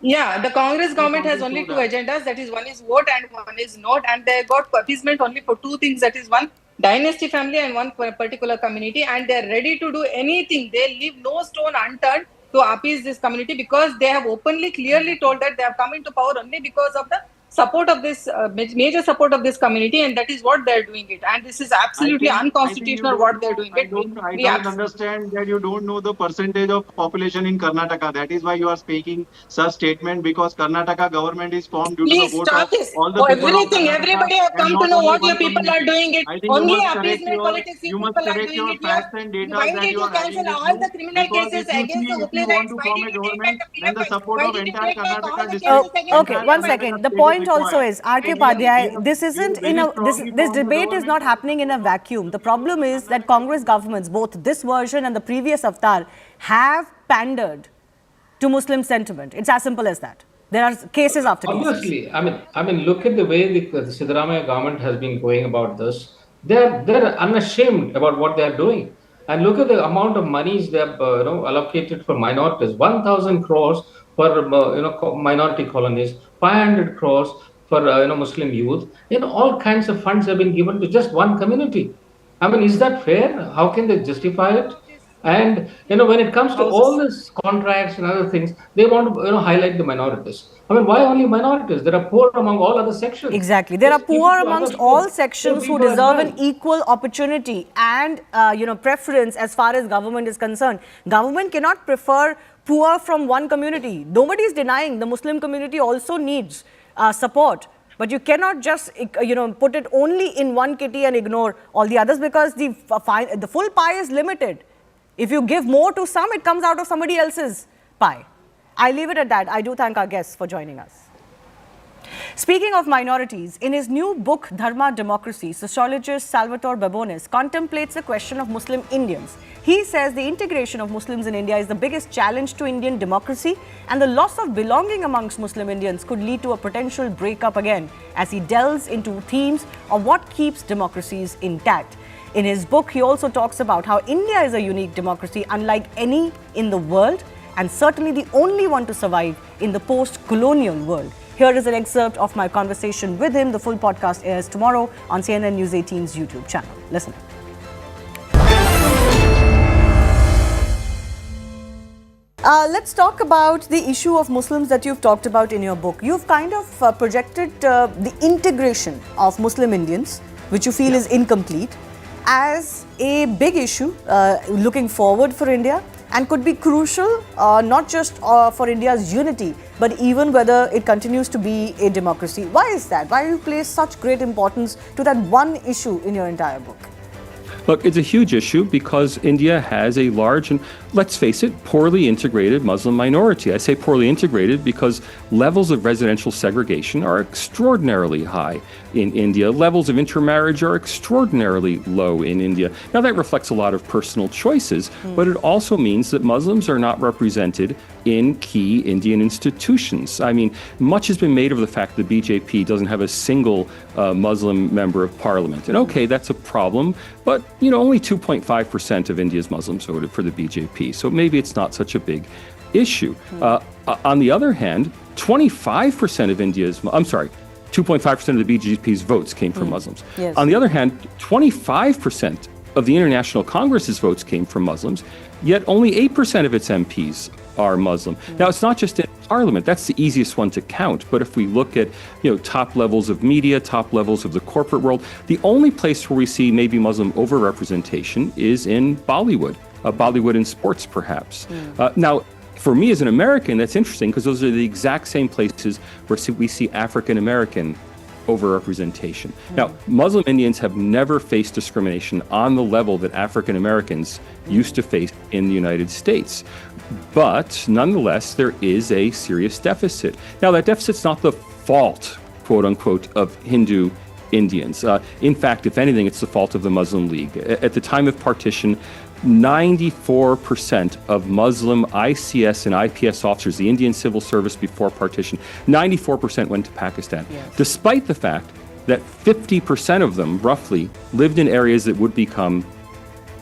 Yeah, the Congress government has only 2 agendas. That is, one is vote and one is not. And they got appeasement only for 2 things. That is, one dynasty family and one particular community. And they are ready to do anything. They leave no stone unturned to appease this community, because they have openly, clearly told that they have come into power only because of the support of this major support of this community, and that is what they're doing it. And this is absolutely unconstitutional what they're doing it. I don't understand that you don't know the percentage of population in Karnataka. That is why you are speaking such statement, because Karnataka government is formed due to the vote of all the people everything. of Everybody have come to know what your people are doing it. I think Only you must appeasement politics. you must correct your facts and data Why that did you you are having cancel with all you, the criminal because cases if you against the want Muslims? to Why form a did you government, take then the support Why of did you entire take back all Karnataka the district. cases against Okay, one second. The point also is, R.K. Padhyay, this isn't in a this debate is not happening in a vacuum. The problem is that Congress governments, both this version and the previous avatar, have pandered to Muslim sentiment. It's as simple as that. There are cases after cases. Obviously, I mean, look at the way the Siddaramaiah government has been going about this. They're unashamed about what they are doing, and look at the amount of monies they have allocated for minorities. 1,000 crores for minority colonies, 500 crores for Muslim youth. All kinds of funds have been given to just one community. I mean, is that fair? How can they justify it? And when it comes to all these contracts and other things, they want to highlight the minorities. I mean, why only minorities? There are poor among all other sections. Exactly, there are poor amongst all sections who deserve an equal opportunity and preference as far as government is concerned. Government cannot prefer poor from one community. Nobody is denying the Muslim community also needs support. But you cannot just, put it only in one kitty and ignore all the others, because the full pie is limited. If you give more to some, it comes out of somebody else's pie. I leave it at that. I do thank our guests for joining us. Speaking of minorities, in his new book, Dharma Democracy, sociologist Salvatore Babones contemplates the question of Muslim Indians. He says the integration of Muslims in India is the biggest challenge to Indian democracy, and the loss of belonging amongst Muslim Indians could lead to a potential breakup again, as he delves into themes of what keeps democracies intact. In his book, he also talks about how India is a unique democracy unlike any in the world, and certainly the only one to survive in the post-colonial world. Here is an excerpt of my conversation with him. The full podcast airs tomorrow on CNN News 18's YouTube channel. Listen. Let's talk about the issue of Muslims that you've talked about in your book. You've kind of projected the integration of Muslim Indians, which you feel is incomplete, as a big issue looking forward for India, and could be crucial not just for India's unity, but even whether it continues to be a democracy. Why is that? Why do you place such great importance to that one issue in your entire book? Look, it's a huge issue because India has a large and, let's face it, poorly integrated Muslim minority. I say poorly integrated because levels of residential segregation are extraordinarily high in India. Levels of intermarriage are extraordinarily low in India. Now, that reflects a lot of personal choices, but it also means that Muslims are not represented in key Indian institutions. I mean, much has been made of the fact that the BJP doesn't have a single Muslim member of parliament. And okay, that's a problem, but only 2.5% of India's Muslims voted for the BJP, so maybe it's not such a big issue. On the other hand, 25% of 2.5% of the BJP's votes came from Muslims. Yes. On the other hand, 25% of the International Congress's votes came from Muslims, yet only 8% of its MPs are Muslim. Now, it's not just in Parliament. That's the easiest one to count. But if we look at, top levels of media, top levels of the corporate world, the only place where we see maybe Muslim overrepresentation is in Bollywood, Bollywood in sports, perhaps. Now, for me as an American, that's interesting because those are the exact same places where we see African American overrepresentation. Now, Muslim Indians have never faced discrimination on the level that African Americans used to face in the United States. But nonetheless, there is a serious deficit. Now, that deficit's not the fault, quote unquote, of Hindu Indians. In fact, if anything, it's the fault of the Muslim League. At the time of partition, 94% of Muslim ICS and IPS officers, the Indian civil service before partition, 94% went to Pakistan, despite the fact that 50% of them, roughly, lived in areas that would become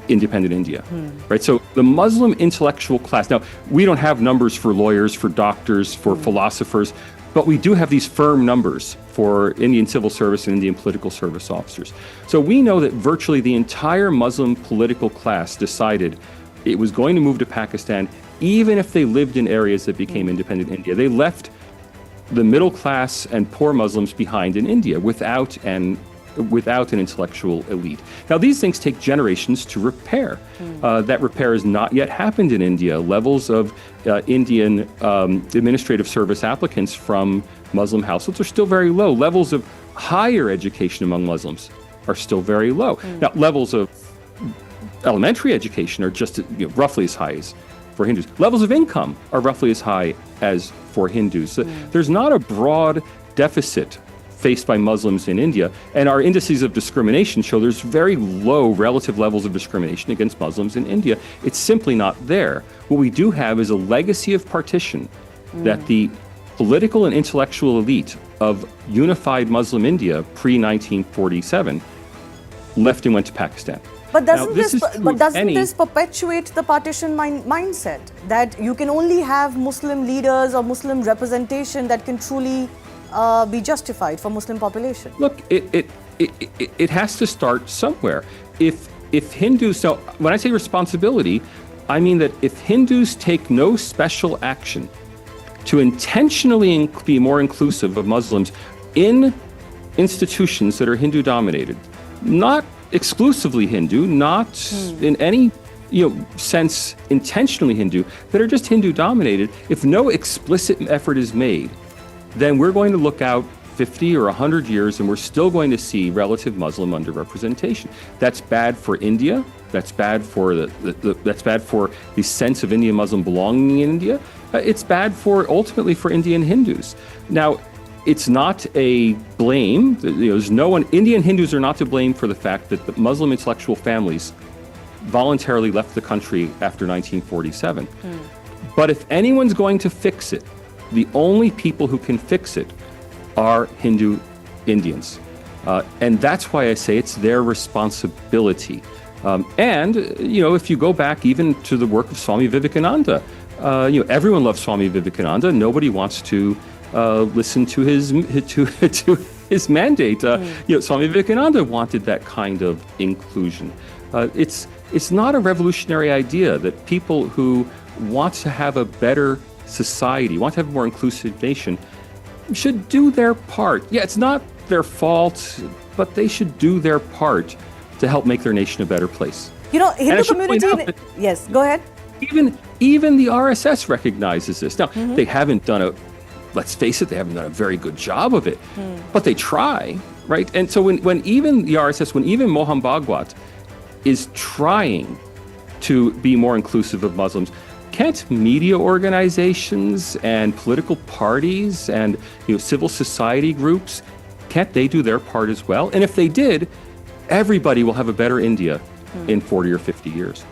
independent India, right? So the Muslim intellectual class, now, we don't have numbers for lawyers, for doctors, for philosophers, but we do have these firm numbers for Indian civil service and Indian political service officers. So we know that virtually the entire Muslim political class decided it was going to move to Pakistan, even if they lived in areas that became independent India. They left the middle class and poor Muslims behind in India without an intellectual elite. Now, these things take generations to repair. That repair has not yet happened in India. Levels of Indian administrative service applicants from Muslim households are still very low. Levels of higher education among Muslims are still very low. Now, levels of elementary education are just roughly as high as for Hindus. Levels of income are roughly as high as for Hindus. There's not a broad deficit faced by Muslims in India, and our indices of discrimination show there's very low relative levels of discrimination against Muslims in India. It's simply not there. What we do have is a legacy of partition that the political and intellectual elite of unified Muslim India pre-1947 left and went to Pakistan. But doesn't this perpetuate the partition mindset that you can only have Muslim leaders or Muslim representation that can truly be justified for Muslim population? Look, it has to start somewhere. If Hindus, so when I say responsibility, I mean that if Hindus take no special action to intentionally be more inclusive of Muslims in institutions that are Hindu dominated, not exclusively Hindu, not in any sense intentionally Hindu, that are just Hindu dominated, if no explicit effort is made, then we're going to look out 50 or 100 years and we're still going to see relative Muslim underrepresentation. That's bad for India. That's bad for that's bad for the sense of Indian Muslim belonging in India. It's bad ultimately for Indian Hindus. Now, it's not a blame. There's no one. Indian Hindus are not to blame for the fact that the Muslim intellectual families voluntarily left the country after 1947. But if anyone's going to fix it, the only people who can fix it are Hindu Indians. And that's why I say it's their responsibility. And if you go back even to the work of Swami Vivekananda, everyone loves Swami Vivekananda. Nobody wants to listen to his mandate. Swami Vivekananda wanted that kind of inclusion. It's not a revolutionary idea that people who want to have a better society, want to have a more inclusive nation, should do their part. Yeah, it's not their fault, but they should do their part to help make their nation a better place. Hindu community. Yes, go ahead. Even the RSS recognizes this. Now, they haven't done let's face it, they haven't done a very good job of it, but they try, right? And so when even the RSS, when even Mohan Bhagwat is trying to be more inclusive of Muslims, can't media organizations and political parties and civil society groups, can't they do their part as well? And if they did, everybody will have a better India in 40 or 50 years.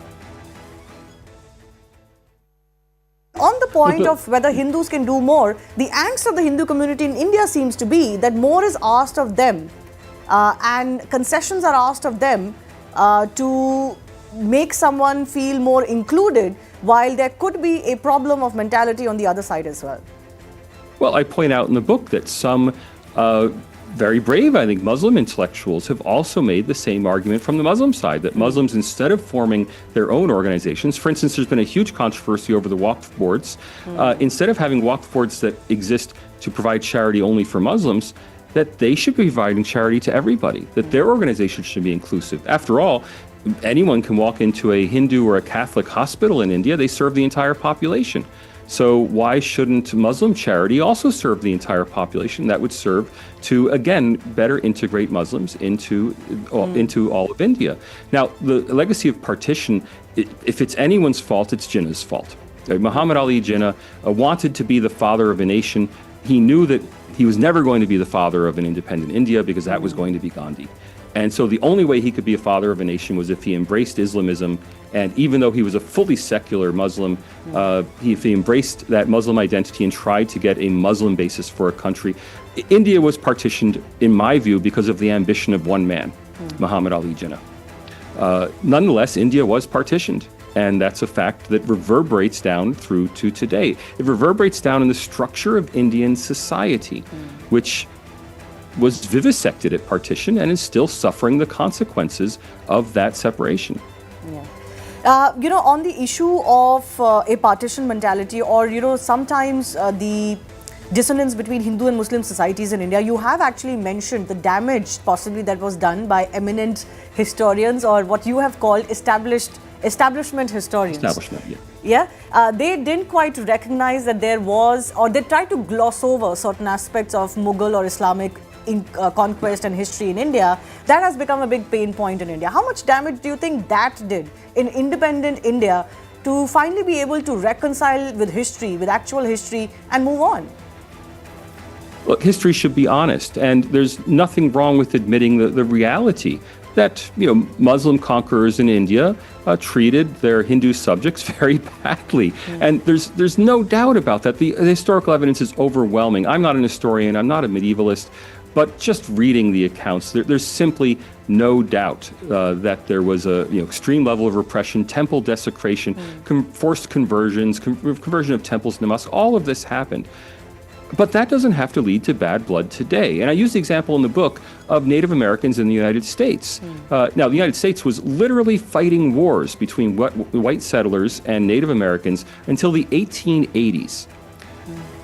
On the point of whether Hindus can do more, the angst of the Hindu community in India seems to be that more is asked of them and concessions are asked of them to make someone feel more included, while there could be a problem of mentality on the other side as well. Well, I point out in the book that some very brave, I think, Muslim intellectuals have also made the same argument from the Muslim side, that Muslims, instead of forming their own organizations, for instance, there's been a huge controversy over the Waqf boards, instead of having Waqf boards that exist to provide charity only for Muslims, that they should be providing charity to everybody, that their organization should be inclusive. After all, anyone can walk into a Hindu or a Catholic hospital in India, they serve the entire population. So why shouldn't Muslim charity also serve the entire population? That would serve to, again, better integrate Muslims into all of India. Now, the legacy of partition, if it's anyone's fault, it's Jinnah's fault. Muhammad Ali Jinnah wanted to be the father of a nation. He knew that he was never going to be the father of an independent India because that was going to be Gandhi. And so the only way he could be a father of a nation was if he embraced Islamism. And even though he was a fully secular Muslim, if he embraced that Muslim identity and tried to get a Muslim basis for a country. India was partitioned, in my view, because of the ambition of one man, Muhammad Ali Jinnah. Nonetheless, India was partitioned. And that's a fact that reverberates down through to today. It reverberates down in the structure of Indian society, which was vivisected at partition and is still suffering the consequences of that separation. On the issue of a partition mentality, or sometimes the dissonance between Hindu and Muslim societies in India. You have actually mentioned the damage possibly that was done by eminent historians, or what you have called establishment historians. Establishment, yeah. Yeah, they didn't quite recognize that there was, or they tried to gloss over certain aspects of Mughal or Islamic conquest and history in India. That has become a big pain point in India. How much damage do you think that did in independent India to finally be able to reconcile with history, with actual history, and move on? Look, history should be honest, and there's nothing wrong with admitting the reality that, you know, Muslim conquerors in India treated their Hindu subjects very badly. And there's no doubt about that. The historical evidence is overwhelming. I'm not an historian, I'm not a medievalist, but just reading the accounts, there's simply no doubt that there was a extreme level of repression, temple desecration, forced conversions, conversion of temples into mosques. All of this happened. But that doesn't have to lead to bad blood today. And I use the example in the book of Native Americans in the United States. Now, the United States was literally fighting wars between white settlers and Native Americans until the 1880s.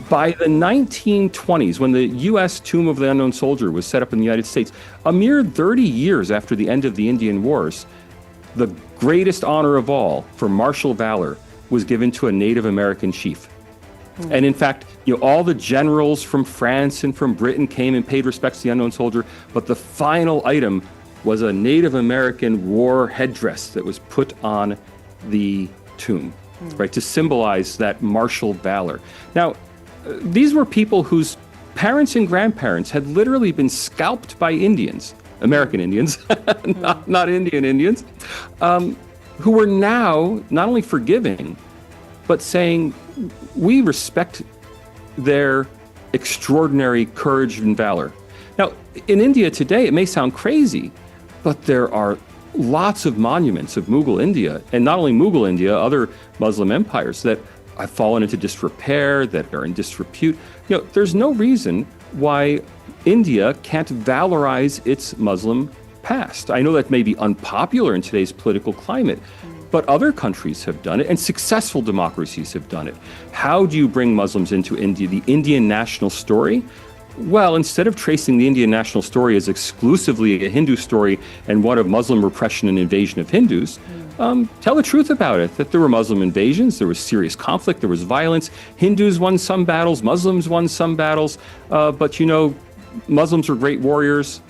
By the 1920s, when the U.S. Tomb of the Unknown Soldier was set up in the United States, a mere 30 years after the end of the Indian Wars, the greatest honor of all for martial valor was given to a Native American chief. And in fact, all the generals from France and from Britain came and paid respects to the unknown soldier, but the final item was a Native American war headdress that was put on the tomb, right, to symbolize that martial valor. Now, these were people whose parents and grandparents had literally been scalped by Indians, American Indians, not Indian Indians, who were now not only forgiving, but saying, we respect their extraordinary courage and valor. Now, in India today, it may sound crazy, but there are lots of monuments of Mughal India, and not only Mughal India, other Muslim empires that have fallen into disrepair, that are in disrepute. There's no reason why India can't valorize its Muslim past. I know that may be unpopular in today's political climate, but other countries have done it, and successful democracies have done it. How do you bring Muslims into India? The Indian national story? Well, instead of tracing the Indian national story as exclusively a Hindu story and one of Muslim repression and invasion of Hindus, tell the truth about it, that there were Muslim invasions, there was serious conflict, there was violence. Hindus won some battles, Muslims won some battles, but Muslims are great warriors,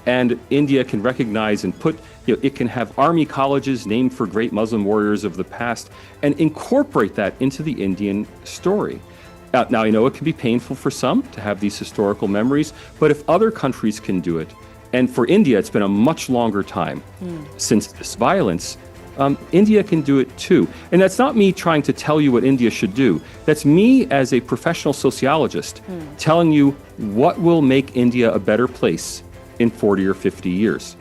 and India can recognize and put, it can have army colleges named for great Muslim warriors of the past and incorporate that into the Indian story. Now, I know it can be painful for some to have these historical memories, but if other countries can do it, and for India, it's been a much longer time since this violence, India can do it too. And that's not me trying to tell you what India should do. That's me as a professional sociologist telling you what will make India a better place in 40 or 50 years.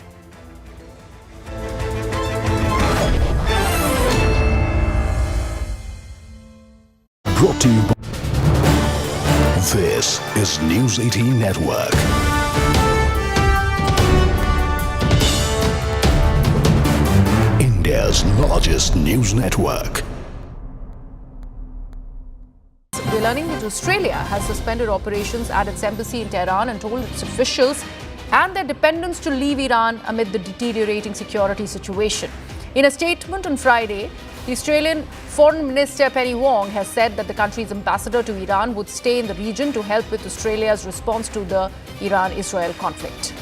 Brought to you by... This is News 18 Network. India's largest news network. We're learning that Australia has suspended operations at its embassy in Tehran and told its officials and their dependents to leave Iran amid the deteriorating security situation. In a statement on Friday, the Australian Foreign Minister Penny Wong has said that the country's ambassador to Iran would stay in the region to help with Australia's response to the Iran-Israel conflict.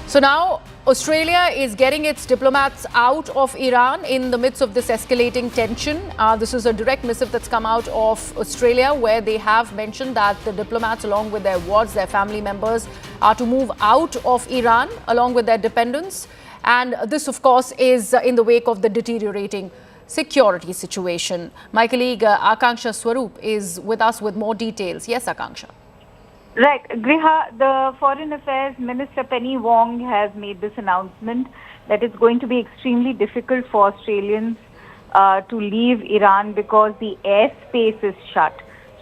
So now Australia is getting its diplomats out of Iran in the midst of this escalating tension. This is a direct missive that's come out of Australia, where they have mentioned that the diplomats, along with their wards, their family members, are to move out of Iran along with their dependents. And this, of course, is in the wake of the deteriorating security situation. My colleague Akanksha Swaroop is with us with more details. Yes, Akanksha. Right. Griha, the Foreign Affairs Minister Penny Wong has made this announcement that it's going to be extremely difficult for Australians to leave Iran because the airspace is shut.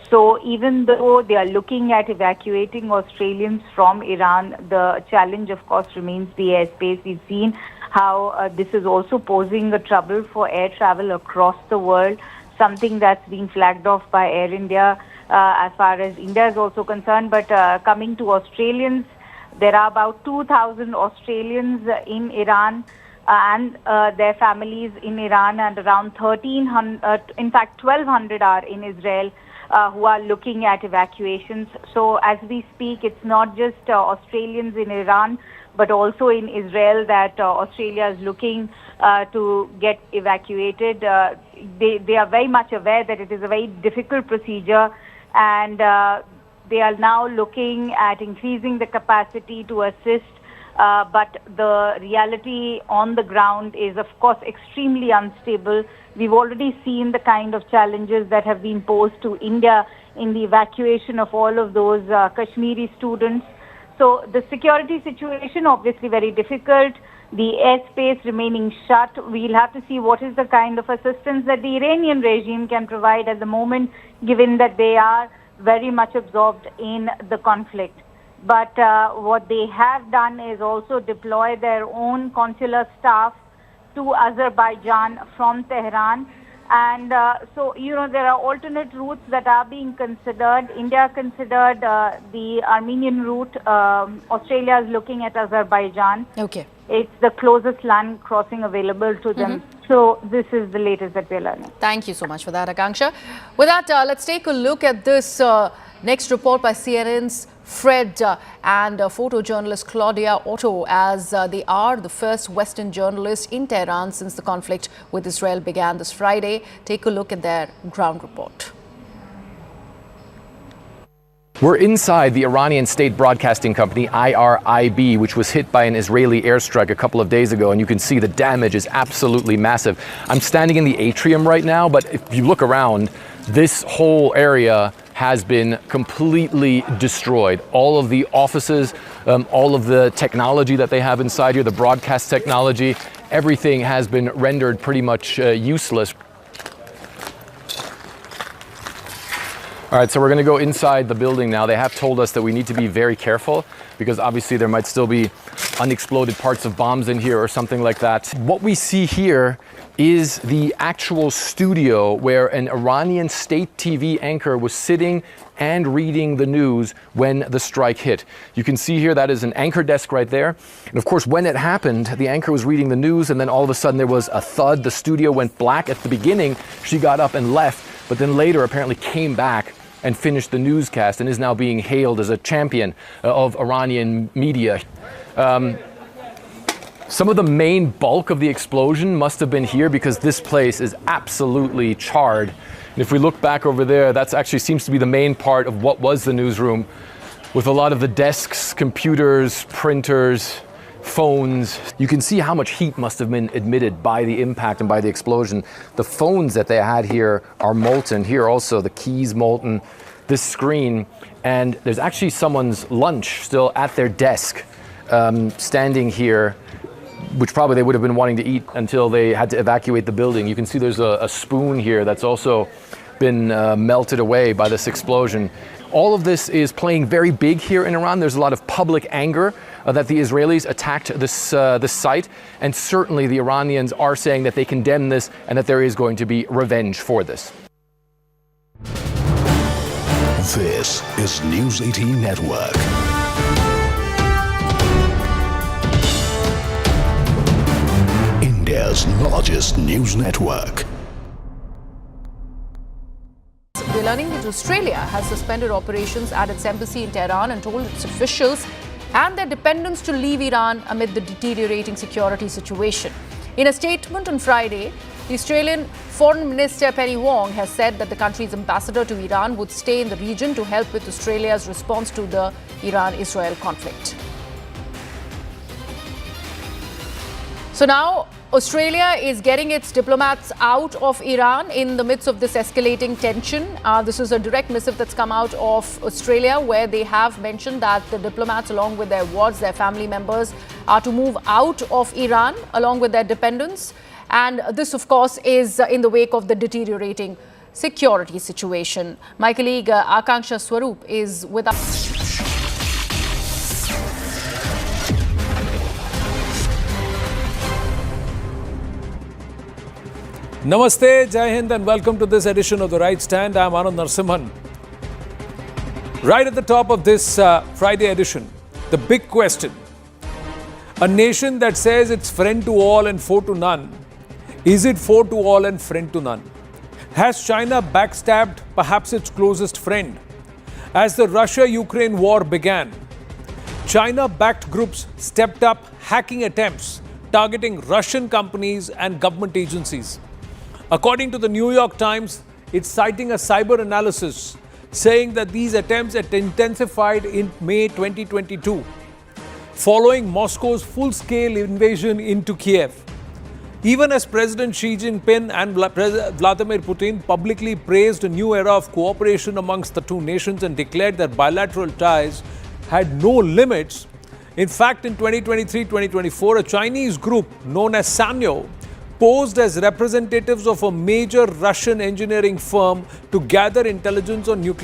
So even though they are looking at evacuating Australians from Iran, the challenge, of course, remains the airspace. We've seen how this is also posing a trouble for air travel across the world. something that's been flagged off by Air India as far as India is also concerned. But coming to Australians, there are about 2,000 Australians in Iran and their families in Iran, and around 1,200 are in Israel who are looking at evacuations. So as we speak, it's not just Australians in Iran, but also in Israel that Australia is looking to get evacuated. They are very much aware that it is a very difficult procedure, and they are now looking at increasing the capacity to assist. But the reality on the ground is, of course, extremely unstable. We've already seen the kind of challenges that have been posed to India in the evacuation of all of those Kashmiri students. So the security situation obviously very difficult. The airspace remaining shut. We'll have to see what is the kind of assistance that the Iranian regime can provide at the moment, given that they are very much absorbed in the conflict. But what they have done is also deploy their own consular staff to Azerbaijan from Tehran. And so, there are alternate routes that are being considered. India considered the Armenian route. Australia is looking at Azerbaijan. Okay. It's the closest land crossing available to them. So this is the latest that we're learning. Thank you so much for that, Akanksha. With that, let's take a look at this next report by CNN's Fred and photojournalist Claudia Otto, as they are the first Western journalists in Tehran since the conflict with Israel began this Friday. Take a look at their ground report. We're inside the Iranian state broadcasting company, IRIB, which was hit by an Israeli airstrike a couple of days ago, and you can see the damage is absolutely massive. I'm standing in the atrium right now, but if you look around, this whole area has been completely destroyed. All of the offices, all of the technology that they have inside here, the broadcast technology, everything has been rendered pretty much useless. All right, so we're going to go inside the building now. They have told us that we need to be very careful because obviously there might still be unexploded parts of bombs in here or something like that. What we see here is the actual studio where an Iranian state TV anchor was sitting and reading the news when the strike hit. You can see here that is an anchor desk right there. And of course, when it happened, the anchor was reading the news and then all of a sudden there was a thud. The studio went black. At the beginning, she got up and left, but then later apparently came back and finished the newscast and is now being hailed as a champion of Iranian media. Some of the main bulk of the explosion must have been here because this place is absolutely charred. And if we look back over there, that actually seems to be the main part of what was the newsroom, with a lot of the desks, computers, printers, phones. You can see how much heat must have been emitted by the impact and by the explosion. The phones that they had here are molten. Here also, the keys molten, this screen, and there's actually someone's lunch still at their desk, standing here, which probably they would have been wanting to eat until they had to evacuate the building. You can see there's a spoon here that's also been melted away by this explosion. All of this is playing very big here in Iran. There's a lot of public anger that the Israelis attacked this site, and certainly the Iranians are saying that they condemn this and that there is going to be revenge for this. This is News 18 Network. India's largest news network. We're learning that Australia has suspended operations at its embassy in Tehran and told its officials and their dependents to leave Iran amid the deteriorating security situation. In a statement on Friday, the Australian Foreign Minister Penny Wong has said that the country's ambassador to Iran would stay in the region to help with Australia's response to the Iran-Israel conflict. So now Australia is getting its diplomats out of Iran in the midst of this escalating tension. This is a direct missive that's come out of Australia, where they have mentioned that the diplomats, along with their wards, their family members, are to move out of Iran along with their dependents. And this, of course, is in the wake of the deteriorating security situation. My colleague Akanksha Swaroop is with us. Namaste, Jai Hind, and welcome to this edition of The Right Stand. I'm Anand Narasimhan. Right at the top of this Friday edition, the big question. A nation that says it's friend to all and foe to none, is it foe to all and friend to none? Has China backstabbed perhaps its closest friend? As the Russia-Ukraine war began, China-backed groups stepped up hacking attempts targeting Russian companies and government agencies. According to the New York Times, it's citing a cyber analysis saying that these attempts had intensified in May 2022, following Moscow's full-scale invasion into Kiev. Even as President Xi Jinping and Vladimir Putin publicly praised a new era of cooperation amongst the two nations and declared that bilateral ties had no limits, in fact, in 2023-2024, a Chinese group known as Sanyo posed as representatives of a major Russian engineering firm to gather intelligence on nuclear